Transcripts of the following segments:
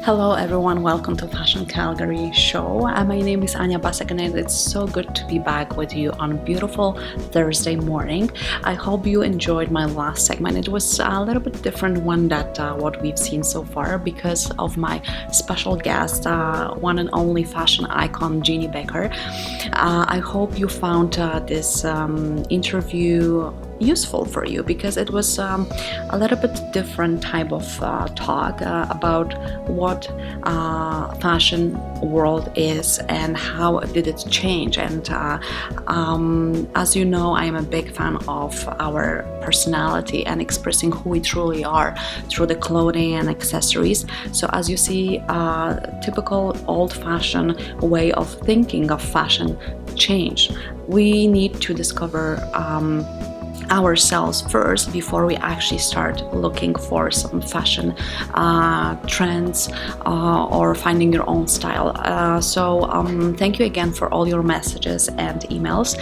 Hello everyone, welcome to Fashion Calgary show. My name is Anya Basak and it's so good to be back with you on a beautiful Thursday morning. I hope you enjoyed my last segment. It was a little bit different one that what we've seen so far because of my special guest, one and only fashion icon Jeannie Baker. I hope you found this interview useful for you because it was a little bit different type of talk about what fashion world is and how did it change. And as you know, I am a big fan of our personality and expressing who we truly are through the clothing and accessories. So as you see, typical old-fashioned way of thinking of fashion change. We need to discover ourselves first before we actually start looking for some fashion trends or finding your own style. So thank you again for all your messages and emails.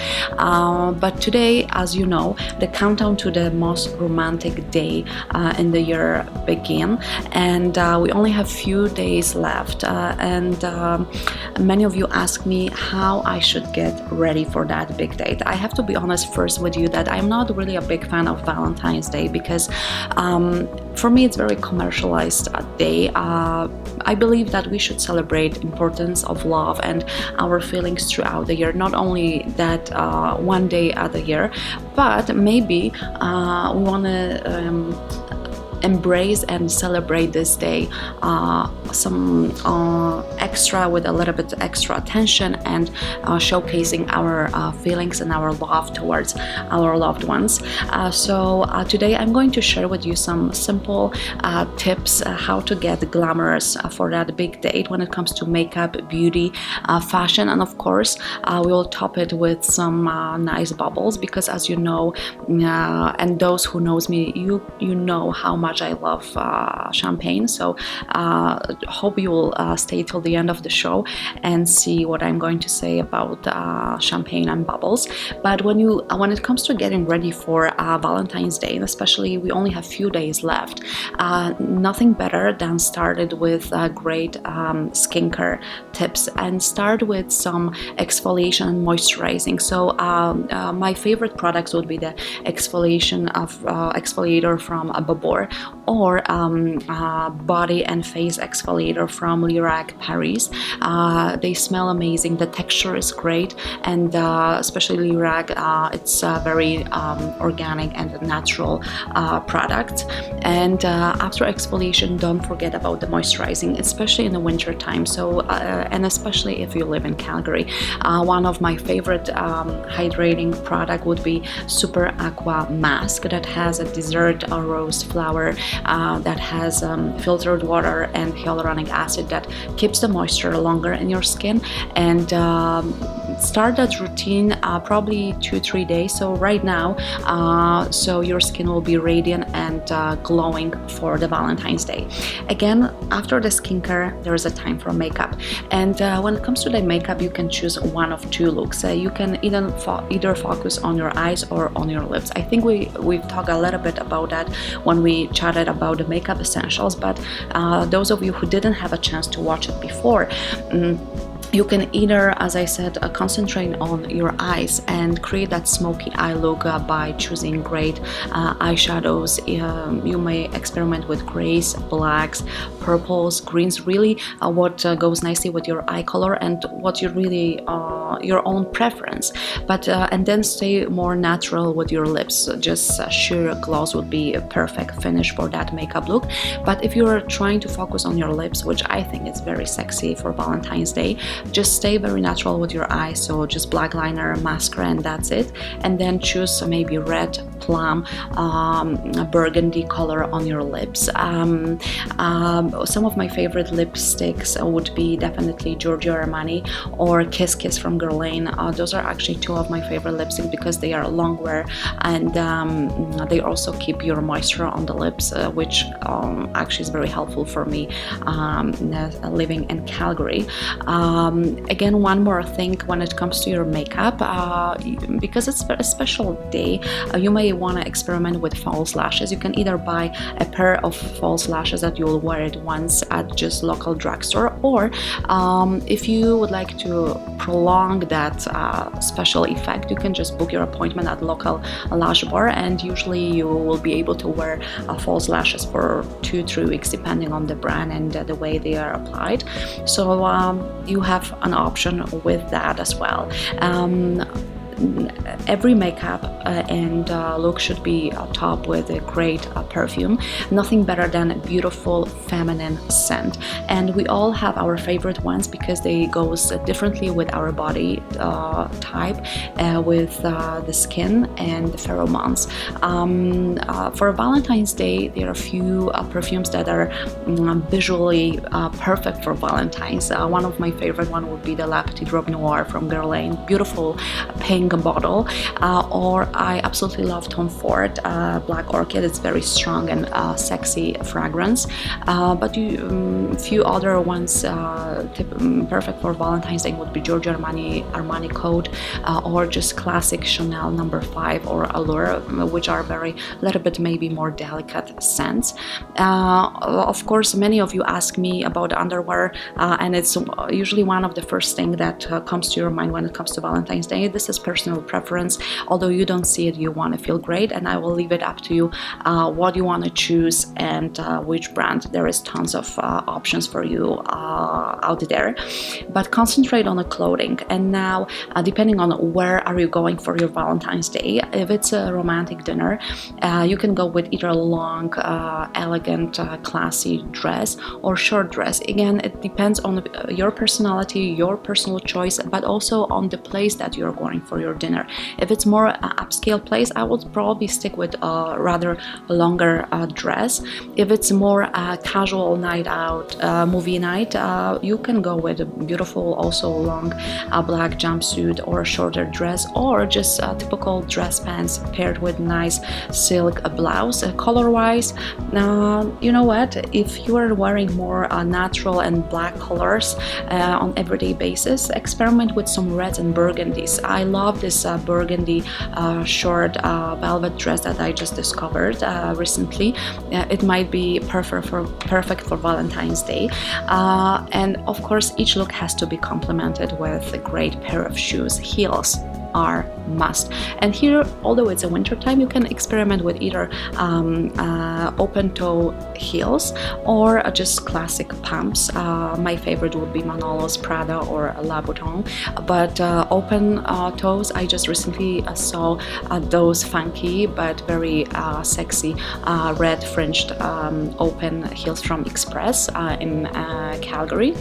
But today, as you know, the countdown to the most romantic day in the year begin, and we only have few days left. And many of you ask me how I should get ready for that big date. I have to be honest first with you that I'm not really a big fan of Valentine's Day because for me it's very commercialized day. I believe that we should celebrate importance of love and our feelings throughout the year, not only that one day of the year, but maybe we want to embrace and celebrate this day some extra with a little bit extra attention and showcasing our feelings and our love towards our loved ones. So today I'm going to share with you some simple tips how to get glamorous for that big date when it comes to makeup, beauty, fashion, and of course we'll top it with some nice bubbles because as you know, and those who knows me, you know how much I love champagne. So hope you will stay till the end of the show and see what I'm going to say about champagne and bubbles. But when it comes to getting ready for Valentine's Day, and especially we only have few days left, nothing better than started with great skincare tips and start with some exfoliation and moisturizing. So my favorite products would be the exfoliator from Babor or body and face exfoliator from Lirac Paris. They smell amazing, the texture is great, and especially Lirac, it's a very organic and natural product. And after exfoliation, don't forget about the moisturizing, especially in the winter time. So and especially if you live in Calgary, one of my favorite hydrating product would be Super Aqua Mask that has a dessert rose flower that has filtered water and hyaluronic acid that keeps the moisture longer in your skin. And start that routine probably 2-3 days. So right now, so your skin will be radiant and glowing for the Valentine's Day. Again, after the skincare, there is a time for makeup. And when it comes to the makeup, you can choose one of two looks. You can either focus on your eyes or on your lips. I think we've talked a little bit about that when we chatted about the makeup essentials, but those of you who didn't have a chance to watch it before, you can either, as I said, concentrate on your eyes and create that smoky eye look by choosing great eyeshadows. You may experiment with grays, blacks, purples, greens, really what goes nicely with your eye color and what you really your own preference. But and then stay more natural with your lips. Just sheer gloss would be a perfect finish for that makeup look. But if you're trying to focus on your lips, which I think is very sexy for Valentine's Day, just stay very natural with your eyes. So just black liner, mascara, and that's it. And then choose maybe red, plum, burgundy color on your lips. Some of my favorite lipsticks would be definitely Giorgio Armani or Kiss Kiss from Guerlain. Those are actually two of my favorite lipsticks because they are long wear and they also keep your moisture on the lips, which actually is very helpful for me living in Calgary. Again, one more thing when it comes to your makeup, because it's a special day, you may want to experiment with false lashes. You can either buy a pair of false lashes that you'll wear it once at just local drugstore, or if you would like to prolong that special effect, you can just book your appointment at local lash bar, and usually you will be able to wear false lashes for 2-3 weeks depending on the brand and the way they are applied. So you have an option with that as well. Every makeup and look should be topped with a great perfume. Nothing better than a beautiful feminine scent, and we all have our favorite ones because they goes differently with our body type, with the skin and the pheromones. For Valentine's Day, there are a few perfumes that are visually perfect for Valentine's. One of my favorite one would be the La Petite Robe Noire from Guerlain, beautiful pink bottle, or I absolutely love Tom Ford Black Orchid. It's very strong and sexy fragrance, but few other ones perfect for Valentine's Day would be Giorgio Armani Code, or just classic Chanel No. 5 or Allure, which are very little bit maybe more delicate scents. Of course, many of you ask me about underwear, and it's usually one of the first things that comes to your mind when it comes to Valentine's Day. This is personal preference. Although you don't see it, you want to feel great, and I will leave it up to you what you want to choose and which brand. There is tons of options for you out there, but concentrate on the clothing. And now, depending on where are you going for your Valentine's Day, if it's a romantic dinner, you can go with either a long, elegant, classy dress or short dress. Again, it depends on your personality, your personal choice, but also on the place that you're going for your dinner. If it's more upscale place, I would probably stick with a rather longer dress. If it's more casual night out, movie night, you can go with a beautiful, also long black jumpsuit or a shorter dress, or just typical dress pants paired with nice silk blouse. Color wise, you know what, if you are wearing more natural and black colors on everyday basis, experiment with some reds and burgundies. I love this burgundy short velvet dress that I just discovered recently. It might be perfect for Valentine's Day, and of course each look has to be complemented with a great pair of shoes. Heels are must, and here, although it's a winter time, you can experiment with either open toe heels or just classic pumps. My favorite would be Manolos, Prada, or Louboutin, but open toes, I just recently saw those funky but very sexy red fringed open heels from Express in Calgary.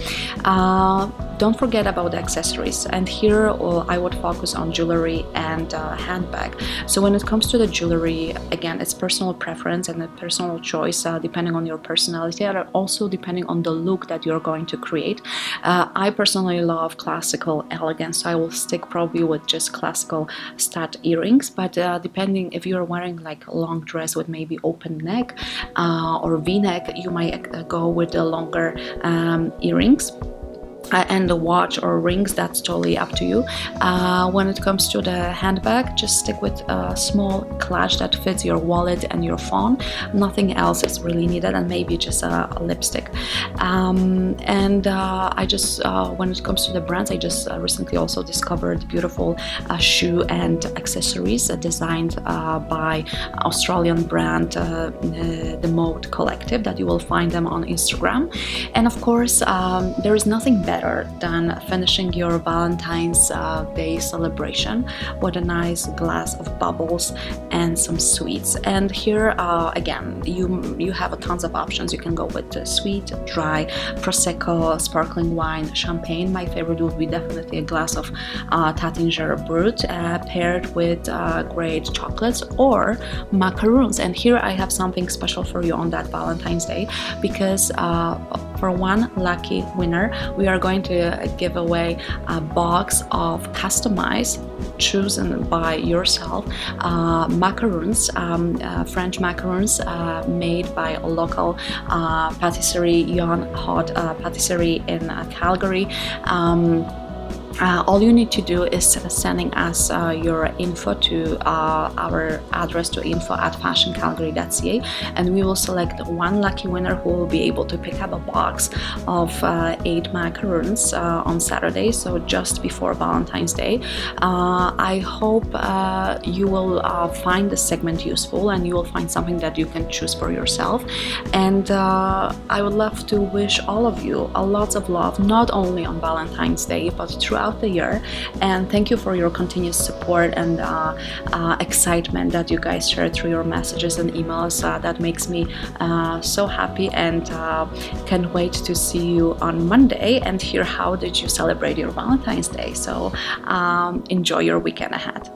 Don't forget about the accessories, and here I would focus on jewelry and handbag. So when it comes to the jewelry, again, it's personal preference and a personal choice depending on your personality, and also depending on the look that you're going to create. I personally love classical elegance, so I will stick probably with just classical stud earrings, but depending if you're wearing like a long dress with maybe open neck or v-neck, you might go with the longer earrings. And the watch or rings, that's totally up to you. When it comes to the handbag, just stick with a small clutch that fits your wallet and your phone. Nothing else is really needed, and maybe just a lipstick. I just when it comes to the brands, I just recently also discovered beautiful shoe and accessories designed by Australian brand The Mode Collective, that you will find them on Instagram. And of course, there is nothing better than finishing your Valentine's Day celebration with a nice glass of bubbles and some sweets. And here again, you have a tons of options. You can go with sweet, dry, prosecco, sparkling wine, champagne. My favorite would be definitely a glass of Taittinger Brut paired with great chocolates or macaroons. And here I have something special for you on that Valentine's Day, because for one lucky winner, we are going to give away a box of customized, chosen by yourself macaroons, French macaroons made by a local patisserie, Yon Hot Patisserie in Calgary. All you need to do is sending us your info to our address, to info@fashioncalgary.ca, and we will select one lucky winner who will be able to pick up a box of 8 macaroons on Saturday, so just before Valentine's Day. I hope you will find this segment useful, and you will find something that you can choose for yourself. And I would love to wish all of you a lot of love, not only on Valentine's Day, but throughout the year. And thank you for your continuous support and excitement that you guys share through your messages and emails. That makes me so happy, and can't wait to see you on Monday and hear how did you celebrate your Valentine's Day. So enjoy your weekend ahead.